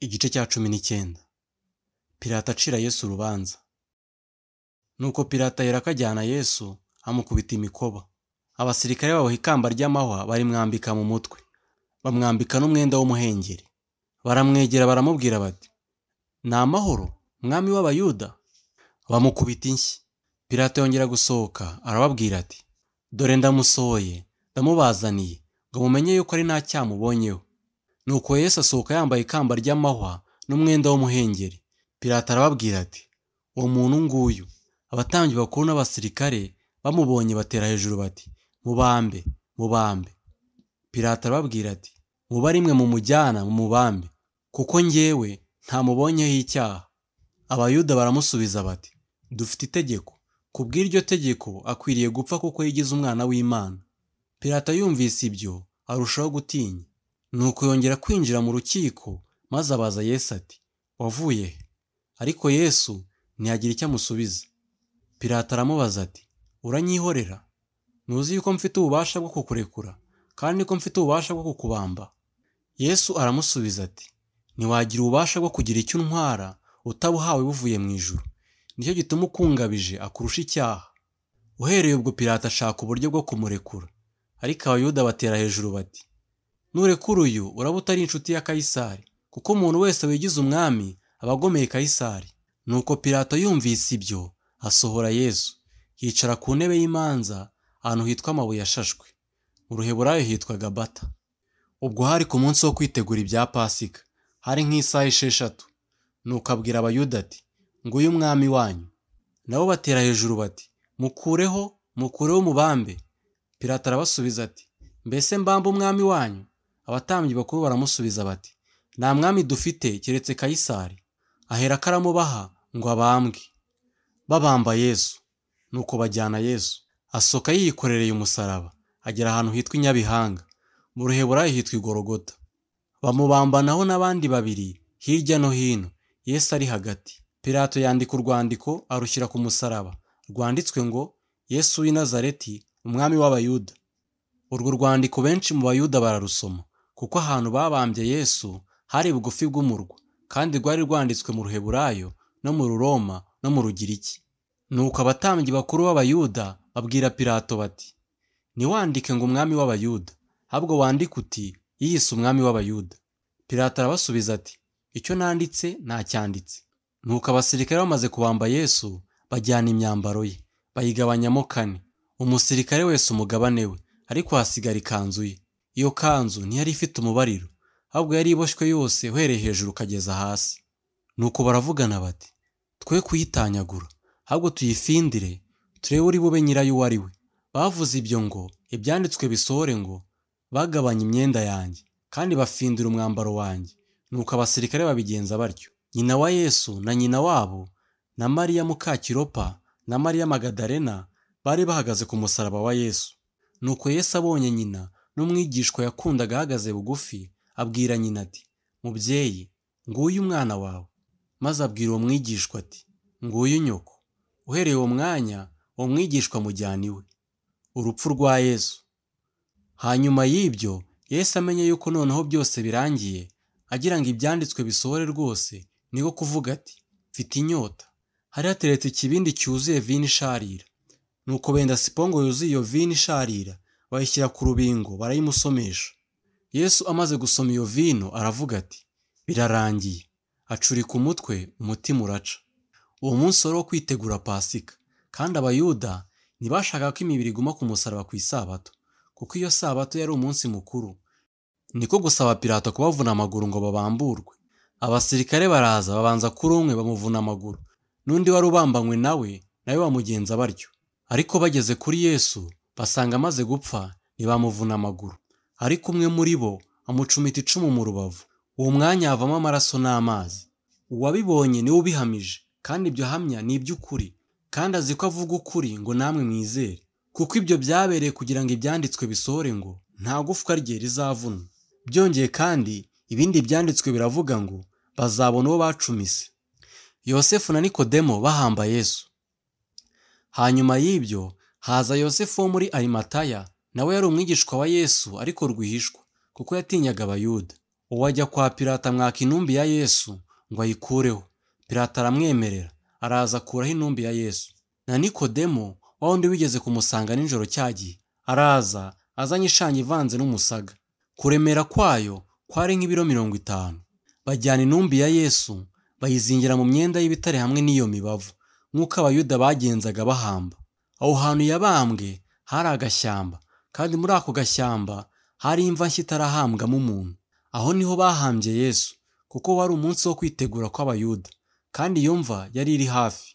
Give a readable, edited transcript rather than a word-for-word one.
Igice cya 19. Pilato acira Yesu urubanza. Nuko Pilato ahera akajyana Yesu amukubita imikoba. Abasirikare baboha ikamba ry'amahwa barimwambika mu mutwe, bamwambika n'umwenda w'umuhengeri. Baramwegera baramubwira bati, "Ni amahoro, mwami w'Abayuda?" Bamukubita inshyi. Pilato yongera gusohoka arababwira ati, "Dore ndamusohoye, ndamubazaniye, ngo mumenye yuko ari nta cyaha mubonyeho." Nuko Yesu asohoka yambaye ikamba ry'amahwa n'umwenda w'umuhengeri. Pilato arababwira ati, "Uwo muntu nguyu." Abatambyi bakuru n'abasirikare bamubonye batera hejuru bati, "Mubambe, mubambe." Pilato arababwira ati, "Muba rimwe mumujyana mumubambe, kuko njyewe ntamubonyeho icyaha." Abayuda baramusubiza bati, "Dufite itegeko, kubw'iryo tegeko akwiriye gupfa kuko yigize umwana w'Imana." Pilato yumvise ibyo arushaho gutinya. Nuko yongera kwinjira mu rukiko maze abaza Yesu ati, "Wavuye he?" Ariko Yesu ntiyagira icyo amusubiza. Pilato aramubaza ati, "Uranyihorera? Ntuzi yuko mfite ububasha bwo kukurekura kandi ko mfite ububasha bwo kukubamba?" Yesu aramusubiza ati, "Ntiwagira ububasha bwo kugira icyo untwara utabuhawe buvuye mu ijuru. Nicyo gituma ukungabije akurusha icyaha." Uhereye ubwo Pilato ashaka uburyo bwo kumurekura, ariko Abayuda batera hejuru bati, "Nurekura uyu uraba utari inshuti ya Kayisari, kuko umuntu wese wigize umwami aba agomeye Kayisari." Nuko Pilato yumvise ibyo asohora Yesu, yicara ku ntebe y'imanza ahantu hitwa amabuye ashashwe. Mu Ruheburayo hitwa Gabata. Ubwo hari ku munsi wo kwitegura ibya Pasika, hari nk'isaha 6. Nuko abwira Abayuda ati, "Nguyu umwami wanyu." Nabo batera hejuru bati, "Mukureho, mukureho umubambe." Pilato arabasubiza ati, "Mbese mbamba umwami wanyu?" Abatambyi bakuru baramusubiza bati, "Nta mwami dufite keretse Kayisari." Aherako aramubaha ngo abambwe. Babamba Yesu. Nuko bajyana Yesu. Asohoka yikorereye umusaraba, agera ahantu hitwa i Nyabihanga, mu Ruheburayo hitwa Igorogota. Bamubambanaho n'abandi babiri hirya no hino, Yesu ari hagati. Pilato yandika urwandiko arushyira ku musaraba, rwanditswe ngo, "Yesu w'i Nazareti, umwami w'Abayuda." Urwo rwandiko benshi mu Bayuda bararusoma, kuko ahantu babambye Yesu hari bugufi bw'umurwa, kandi rwari rwanditswe mu Ruheburayo no mu Ruroma no mu Rugiriki. Nuko abatambyi bakuru b'Abayuda babwira Pilato bati, "Ntiwandike ngo umwami w'Abayuda, ahubwo wandike uti yiyise umwami w'Abayuda." Pilato arabasubiza ati, "Icyo nanditse ntacyanditse." Nuko abasirikare bamaze kubamba Yesu bajyana imyambaro ye, bayigabanyamo 4, umusirikare wese umugabane we, ariko hasigara ikanzu ye. Iyo kanzu ntiyari ifite umubariro, ahubwo yari iboshywe yose uhereye hejuru ukageza hasi. Nuko baravugana bati, "Twe kuyitanyagura, ahubwo tuyifindire, turebe uri bube nyirayo uwo ari we." Bavuze ibyo ngo ibyanditswe bisohore ngo, "Bagabanya imyenda yanjye, kandi bafindira umwambaro wanjye." Nuko abasirikare babigenza batyo. Nyina wa Yesu na nyina wabo na Mariya muka Kilopa na Mariya Magadalena bari bahagaze ku musaraba wa Yesu. Nuko Yesu abonye nyina n'umwigishwa yakundaga ahagaze bugufi, abwira nyina ati, "Mubyeyi, nguyu umwana wawe." Maze abwira uwo mwigishwa ati, "Nguyu nyoko." Uhereye uwo mwanya uwo mwigishwa amujyana iwe. Urupfu rwa Yesu. Hanyuma y'ibyo Yesu amenye yuko noneho byose birangiye, agira ngo ibyanditswe bisohore rwose, niko kuvuga ati, "Mfite inyota." Hari hateretse ikibindi cyuzuye vino isharira. Nuko benda sipongo yuzuye iyo vino isharira, bayishyira ku rubingo barayimusomesha. Yesu amaze gusoma iyo vino aravuga ati, "Birarangiye." Acurika umutwe, umutima uraca. Uwo munsi wari wo kwitegura Pasika, kandi Abayuda ntibashakaga ko imibiri iguma ku musaraba ku isabato, kuko iyo sabato yari umunsi mukuru. Niko gusaba Pilato kubavuna amaguru ngo babamburwe. Abasirikare baraza babanza kuri umwe bamuvuna amaguru, n'undi wari ubambanywe nawe bamugenza batyo. Ariko bageze kuri Yesu basanga amaze gupfa, ntibamuvuna amaguru. Ariko umwe muri bo amucumita icumu mu rubavu. Uwo mwanya havamo amaraso n'amazi. Uwabibonye niwe ubihamije, kandi ibyo hamya ni iby'ukuri, kandi azi ko avuga ukuri ngo namwe mwizere. Kuko ibyo byabereye kugira ngo ibyanditswe bisohore ngo, "Nta gufwa rye rizavunwa." Byongeye kandi ibindi byanditswe biravuga ngo, bazabona uwo bacumise. Yosefu na Nikodemo bahamba Yesu. Hanyuma y'ibyo haza Yosefu wo muri Arimataya, nawe yari umwigishwa wa Yesu ariko rwihishwa, kuko yatinyaga Abayuda. uwo ajya kwa Pilato amwaka intumbi ya Yesu ngo ayikureho. Pilato aramwemerera, araza akuraho intumbi ya Yesu. Na Nikodemo, wa wundi wigeze kumusanga nijoro cyagiye, araza azanye ishangi ivanze n'umusaga. Kuremera kwayo kwari nk'ibiro 50. Bajyana intumbi ya Yesu bayizingira mu myenda y'ibitare hamwe n'iyo mibavu, nk'uko abayuda bagenzaga bahamba. Aho hantu yabambwe hari agashyamba, kandi muri ako gashyamba hari imva nshya itarahambwamo umuntu. Aho niho bahambye Yesu, kuko wari umunsi wo kwitegura kw'abayuda, kandi iyo mva yari iri hafi.